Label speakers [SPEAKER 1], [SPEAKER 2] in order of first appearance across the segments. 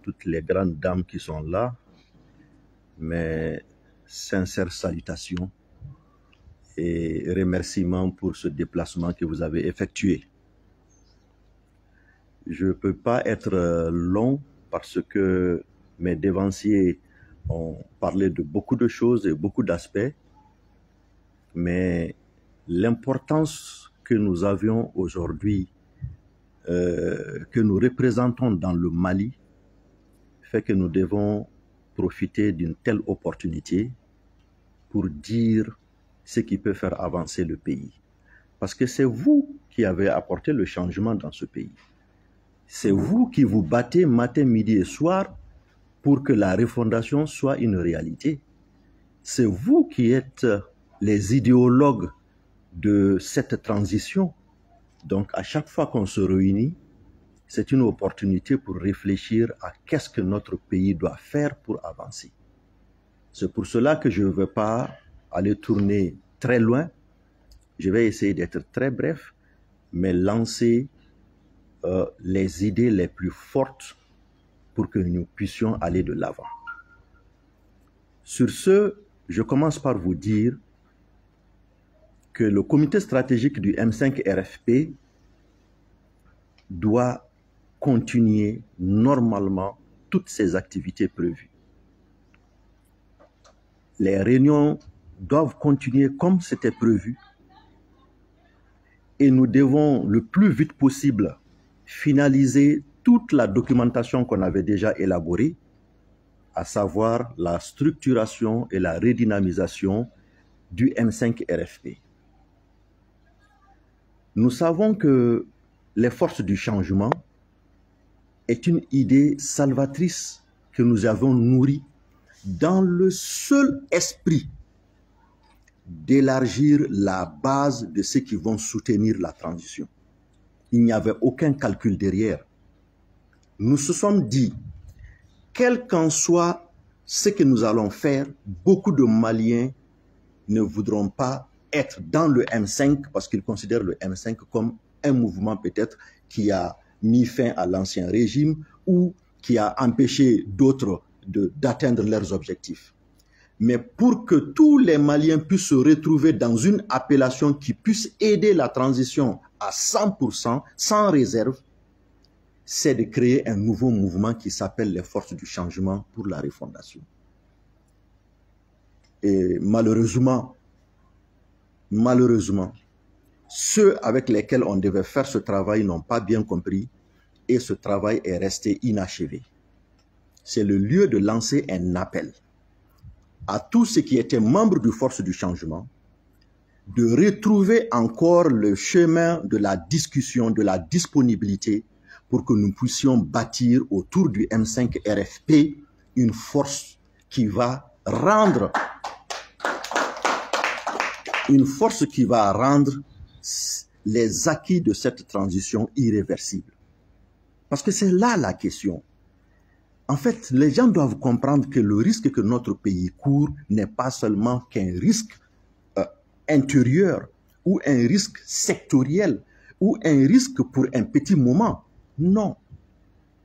[SPEAKER 1] toutes les grandes dames qui sont là, mes sincères salutations et remerciements pour ce déplacement que vous avez effectué. Je ne peux pas être long parce que mes devanciers ont parlé de beaucoup de choses et beaucoup d'aspects, mais l'importance que nous avions aujourd'hui, que nous représentons dans le Mali, fait que nous devons profiter d'une telle opportunité pour dire ce qui peut faire avancer le pays. Parce que c'est vous qui avez apporté le changement dans ce pays. C'est vous qui vous battez matin, midi et soir pour que la refondation soit une réalité. C'est vous qui êtes les idéologues de cette transition. Donc, à chaque fois qu'on se réunit, c'est une opportunité pour réfléchir à qu'est-ce que notre pays doit faire pour avancer. C'est pour cela que je ne veux pas aller tourner très loin. Je vais essayer d'être très bref, mais lancer les idées les plus fortes pour que nous puissions aller de l'avant. Sur ce, je commence par vous dire que le comité stratégique du M5 RFP doit continuer normalement toutes ses activités prévues. Les réunions doivent continuer comme c'était prévu et nous devons le plus vite possible finaliser toute la documentation qu'on avait déjà élaborée, à savoir la structuration et la redynamisation du M5 RFP. Nous savons que les forces du changement est une idée salvatrice que nous avons nourrie dans le seul esprit d'élargir la base de ceux qui vont soutenir la transition. Il n'y avait aucun calcul derrière. Nous se sommes dit, quel qu'en soit ce que nous allons faire, beaucoup de Maliens ne voudront pas être dans le M5 parce qu'ils considèrent le M5 comme un mouvement peut-être qui a mis fin à l'ancien régime ou qui a empêché d'autres d'atteindre leurs objectifs. Mais pour que tous les Maliens puissent se retrouver dans une appellation qui puisse aider la transition à 100%, sans réserve, c'est de créer un nouveau mouvement qui s'appelle les forces du changement pour la refondation. Et malheureusement, ceux avec lesquels on devait faire ce travail n'ont pas bien compris et ce travail est resté inachevé. C'est le lieu de lancer un appel à tous ceux qui étaient membres du Force du Changement de retrouver encore le chemin de la discussion, de la disponibilité pour que nous puissions bâtir autour du M5 RFP une force qui va rendre les acquis de cette transition irréversible. Parce que c'est là la question. En fait, les gens doivent comprendre que le risque que notre pays court n'est pas seulement qu'un risque intérieur ou un risque sectoriel ou un risque pour un petit moment. Non.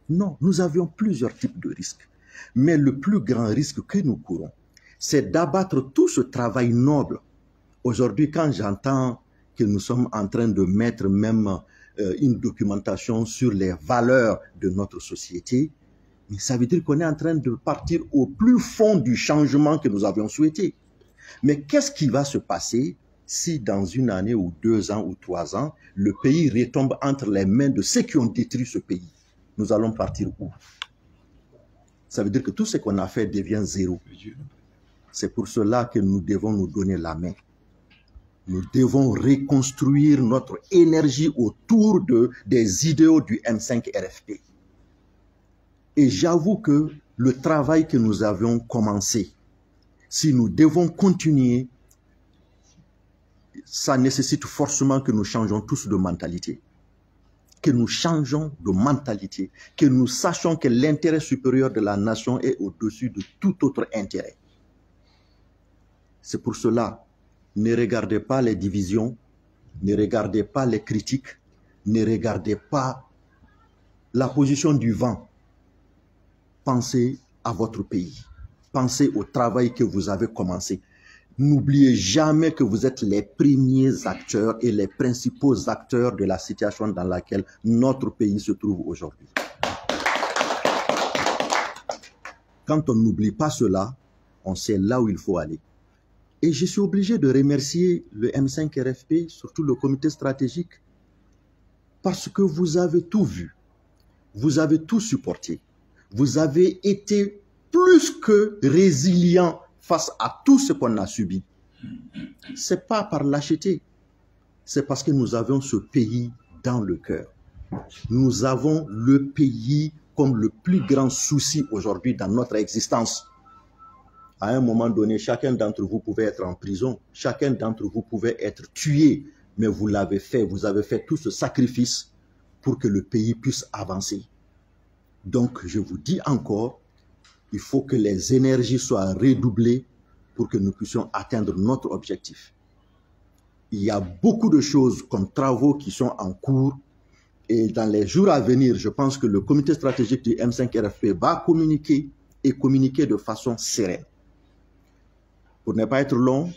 [SPEAKER 1] Non, nous avions plusieurs types de risques. Mais le plus grand risque que nous courons, c'est d'abattre tout ce travail noble. Aujourd'hui, quand j'entends que nous sommes en train de mettre même une documentation sur les valeurs de notre société, mais ça veut dire qu'on est en train de partir au plus fond du changement que nous avions souhaité. Mais qu'est-ce qui va se passer si dans une année ou 2 ans ou 3 ans, le pays retombe entre les mains de ceux qui ont détruit ce pays? Nous allons partir où? Ça veut dire que tout ce qu'on a fait devient zéro. C'est pour cela que nous devons nous donner la main. Nous devons reconstruire notre énergie autour des idéaux du M5 RFP. Et j'avoue que le travail que nous avions commencé, si nous devons continuer, ça nécessite forcément que nous changeons tous de mentalité. Que nous changeons de mentalité, que nous sachions que l'intérêt supérieur de la nation est au-dessus de tout autre intérêt. C'est pour cela, ne regardez pas les divisions, ne regardez pas les critiques, ne regardez pas la position du vent. pensez à votre pays. Pensez au travail que vous avez commencé. N'oubliez jamais que vous êtes les premiers acteurs et les principaux acteurs de la situation dans laquelle notre pays se trouve aujourd'hui. Quand on n'oublie pas cela, on sait là où il faut aller. Et je suis obligé de remercier le M5 RFP, surtout le comité stratégique, parce que vous avez tout vu, vous avez tout supporté, vous avez été plus que résilient face à tout ce qu'on a subi. Ce n'est pas par lâcheté, c'est parce que nous avons ce pays dans le cœur. Nous avons le pays comme le plus grand souci aujourd'hui dans notre existence. À un moment donné, chacun d'entre vous pouvait être en prison, chacun d'entre vous pouvait être tué, mais vous l'avez fait, vous avez fait tout ce sacrifice pour que le pays puisse avancer. Donc, je vous dis encore, il faut que les énergies soient redoublées pour que nous puissions atteindre notre objectif. Il y a beaucoup de choses comme travaux qui sont en cours et dans les jours à venir, je pense que le comité stratégique du M5 RFP va communiquer et communiquer de façon sereine. Pour ne pas être long,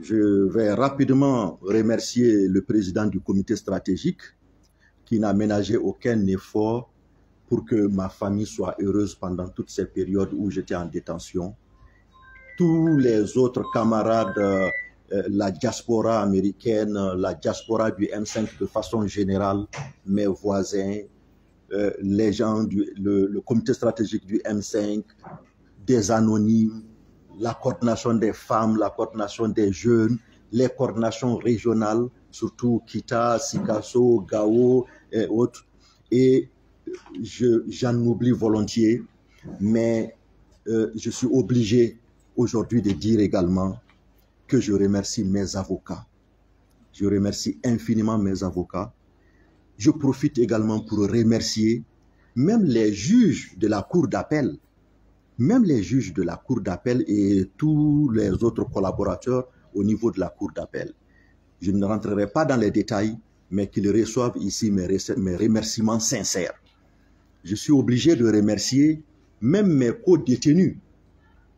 [SPEAKER 1] je vais rapidement remercier le président du comité stratégique qui n'a ménagé aucun effort pour que ma famille soit heureuse pendant toutes ces périodes où j'étais en détention. Tous les autres camarades, la diaspora américaine, la diaspora du M5 de façon générale, mes voisins, les gens le comité stratégique du M5, des anonymes, la coordination des femmes, la coordination des jeunes, les coordinations régionales, surtout Kita, Sikasso, Gao et autres. Et j'en oublie volontiers, mais je suis obligé aujourd'hui de dire également que je remercie mes avocats. Je remercie infiniment mes avocats. Je profite également pour remercier même les juges de la cour d'appel, même les juges de la cour d'appel et tous les autres collaborateurs au niveau de la cour d'appel. Je ne rentrerai pas dans les détails, mais qu'ils reçoivent ici mes remerciements sincères. Je suis obligé de remercier même mes co-détenus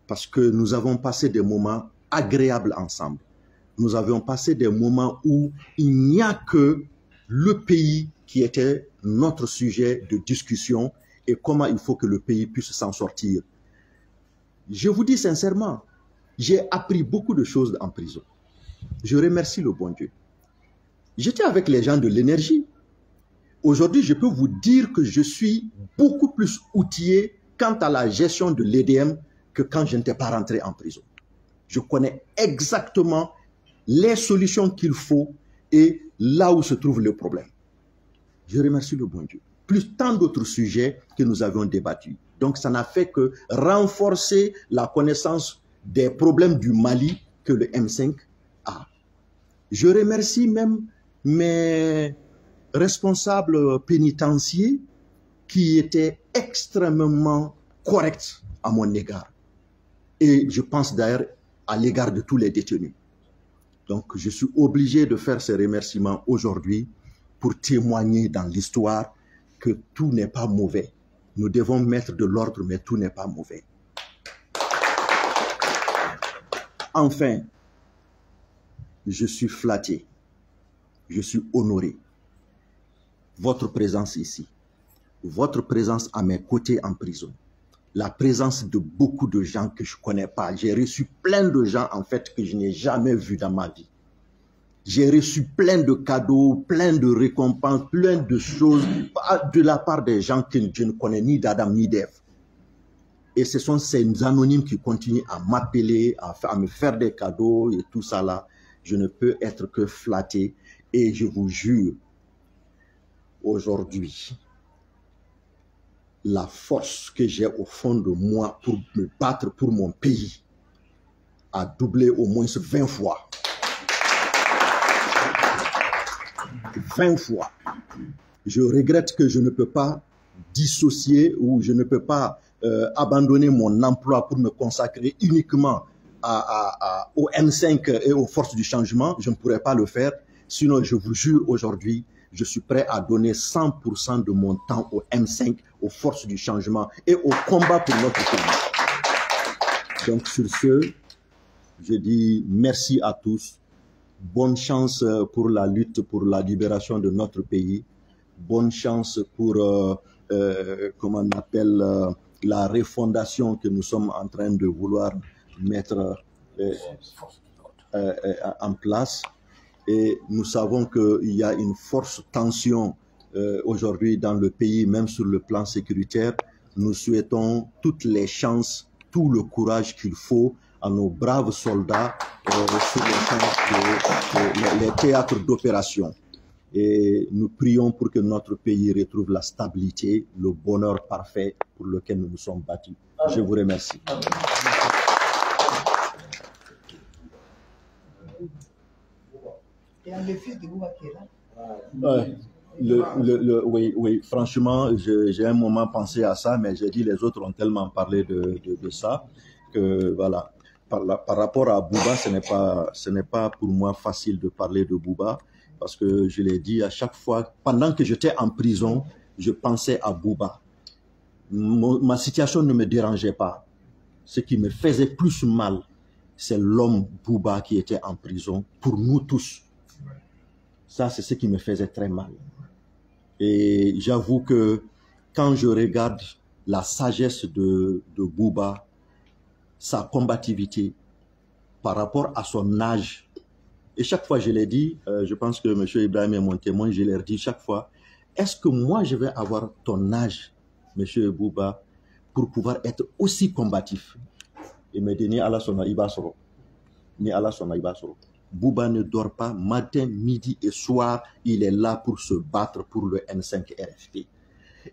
[SPEAKER 1] parce que nous avons passé des moments agréables ensemble. Nous avions passé des moments où il n'y a que le pays qui était notre sujet de discussion et comment il faut que le pays puisse s'en sortir. Je vous dis sincèrement, j'ai appris beaucoup de choses en prison. Je remercie le bon Dieu. J'étais avec les gens de l'énergie. Aujourd'hui, je peux vous dire que je suis beaucoup plus outillé quant à la gestion de l'EDM que quand je n'étais pas rentré en prison. Je connais exactement les solutions qu'il faut et là où se trouve le problème. Je remercie le bon Dieu. Plus tant d'autres sujets que nous avions débattus. Donc, ça n'a fait que renforcer la connaissance des problèmes du Mali que le M5 a. Je remercie même mes responsables pénitentiaires qui étaient extrêmement corrects à mon égard. Et je pense d'ailleurs à l'égard de tous les détenus. Donc, je suis obligé de faire ces remerciements aujourd'hui pour témoigner dans l'histoire que tout n'est pas mauvais. Nous devons mettre de l'ordre, mais tout n'est pas mauvais. Enfin, je suis flatté, je suis honoré. Votre présence ici, votre présence à mes côtés en prison, la présence de beaucoup de gens que je ne connais pas. J'ai reçu plein de gens en fait que je n'ai jamais vus dans ma vie. J'ai reçu plein de cadeaux, plein de récompenses, plein de choses de la part des gens que je ne connais ni d'Adam ni d'Ève. Et ce sont ces anonymes qui continuent à m'appeler, à me faire des cadeaux et tout ça là. Je ne peux être que flatté. Et je vous jure, aujourd'hui, la force que j'ai au fond de moi pour me battre pour mon pays a doublé au moins 20 fois. 20 fois. Je regrette que je ne peux pas dissocier ou je ne peux pas abandonner mon emploi pour me consacrer uniquement au M5 et aux forces du changement. Je ne pourrais pas le faire. Sinon, je vous jure aujourd'hui, je suis prêt à donner 100% de mon temps au M5, aux forces du changement et au combat pour notre pays. Donc sur ce, je dis merci à tous. Bonne chance pour la lutte pour la libération de notre pays. Bonne chance pour, comment on appelle, la refondation que nous sommes en train de vouloir mettre en place. Et nous savons qu'il y a une forte tension aujourd'hui dans le pays, même sur le plan sécuritaire. Nous souhaitons toutes les chances, tout le courage qu'il faut à nos braves soldats sur les théâtres d'opération. Et nous prions pour que notre pays retrouve la stabilité, le bonheur parfait pour lequel nous nous sommes battus. Je vous remercie.
[SPEAKER 2] Et le fils de Bouba qui est là.
[SPEAKER 1] Oui, franchement, j'ai un moment pensé à ça, mais j'ai dit les autres ont tellement parlé de ça que voilà. Par rapport à Bouba, ce n'est pas pour moi facile de parler de Bouba, parce que je l'ai dit à chaque fois, pendant que j'étais en prison, je pensais à Bouba. Ma situation ne me dérangeait pas. Ce qui me faisait plus mal, c'est l'homme Bouba qui était en prison, pour nous tous. Ça, c'est ce qui me faisait très mal. Et j'avoue que quand je regarde la sagesse de Bouba, sa combativité par rapport à son âge, et chaque fois je l'ai dit, je pense que M. Ibrahim est mon témoin, je leur dis chaque fois, est-ce que moi je vais avoir ton âge, M. Bouba, pour pouvoir être aussi combatif? Il me dit, ni Allah sona ibasoro, ni Allah sona ibasoro. Bouba ne dort pas, matin, midi et soir, il est là pour se battre pour le N5 RFP.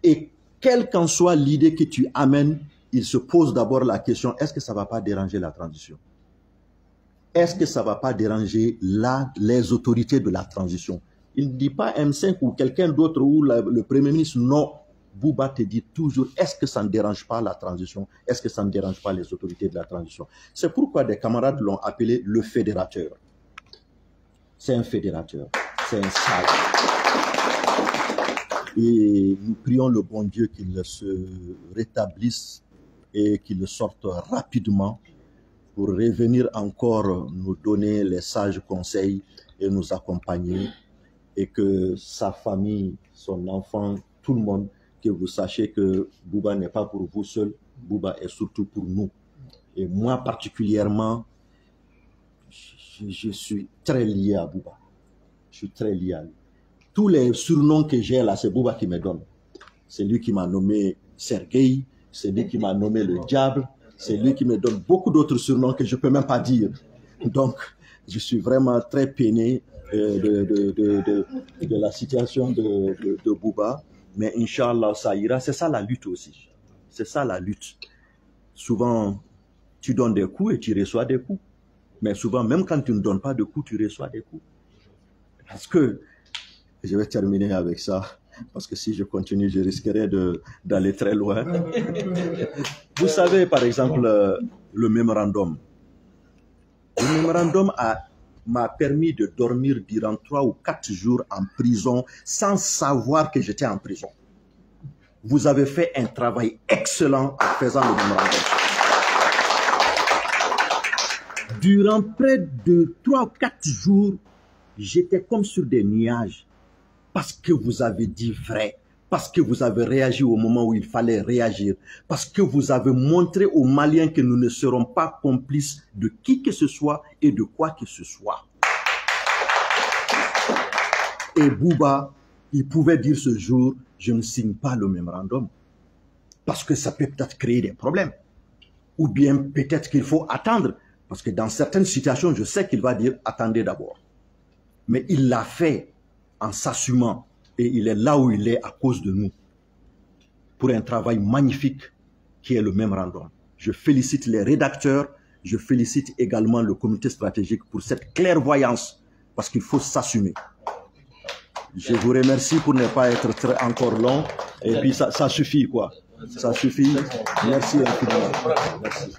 [SPEAKER 1] Et quelle qu'en soit l'idée que tu amènes, il se pose d'abord la question, est-ce que ça ne va pas déranger la transition? Est-ce que ça ne va pas déranger les autorités de la transition? Il ne dit pas M5 ou quelqu'un d'autre ou le Premier ministre, non. Bouba te dit toujours, est-ce que ça ne dérange pas la transition? Est-ce que ça ne dérange pas les autorités de la transition? C'est pourquoi des camarades l'ont appelé le fédérateur. C'est un fédérateur, c'est un sage. Et nous prions le bon Dieu qu'il se rétablisse et qu'il sorte rapidement pour revenir encore nous donner les sages conseils et nous accompagner, et que sa famille, son enfant, tout le monde, que vous sachiez que Bouba n'est pas pour vous seul, Bouba est surtout pour nous. Et moi particulièrement, je suis très lié à Bouba. Je suis très lié à lui. Tous les surnoms que j'ai là, c'est Bouba qui me donne. C'est lui qui m'a nommé Sergueï, c'est lui qui m'a nommé le diable, c'est lui qui me donne beaucoup d'autres surnoms que je ne peux même pas dire. Donc, je suis vraiment très peiné de la situation de Bouba. Mais Inch'Allah, ça ira. C'est ça la lutte aussi. C'est ça la lutte. Souvent, tu donnes des coups et tu reçois des coups. Mais souvent, même quand tu ne donnes pas de coups, tu reçois des coups. Parce que, je vais terminer avec ça, parce que si je continue, je risquerais d'aller très loin. Vous savez, par exemple, le mémorandum. Le mémorandum m'a permis de dormir durant 3 ou 4 jours en prison sans savoir que j'étais en prison. Vous avez fait un travail excellent en faisant le mémorandum. Durant près de 3 ou 4 jours, j'étais comme sur des nuages. Parce que vous avez dit vrai, parce que vous avez réagi au moment où il fallait réagir, parce que vous avez montré aux Maliens que nous ne serons pas complices de qui que ce soit et de quoi que ce soit. Et Bouba, il pouvait dire ce jour, je ne signe pas le mémorandum, parce que ça peut peut-être créer des problèmes. Ou bien peut-être qu'il faut attendre, parce que dans certaines situations, je sais qu'il va dire, attendez d'abord. Mais il l'a fait en s'assumant, et il est là où il est à cause de nous, pour un travail magnifique qui est le mémorandum. Je félicite les rédacteurs, je félicite également le comité stratégique pour cette clairvoyance, parce qu'il faut s'assumer. Je vous remercie pour ne pas être encore long, et puis ça suffit quoi. Ça suffit. Merci infiniment. Merci.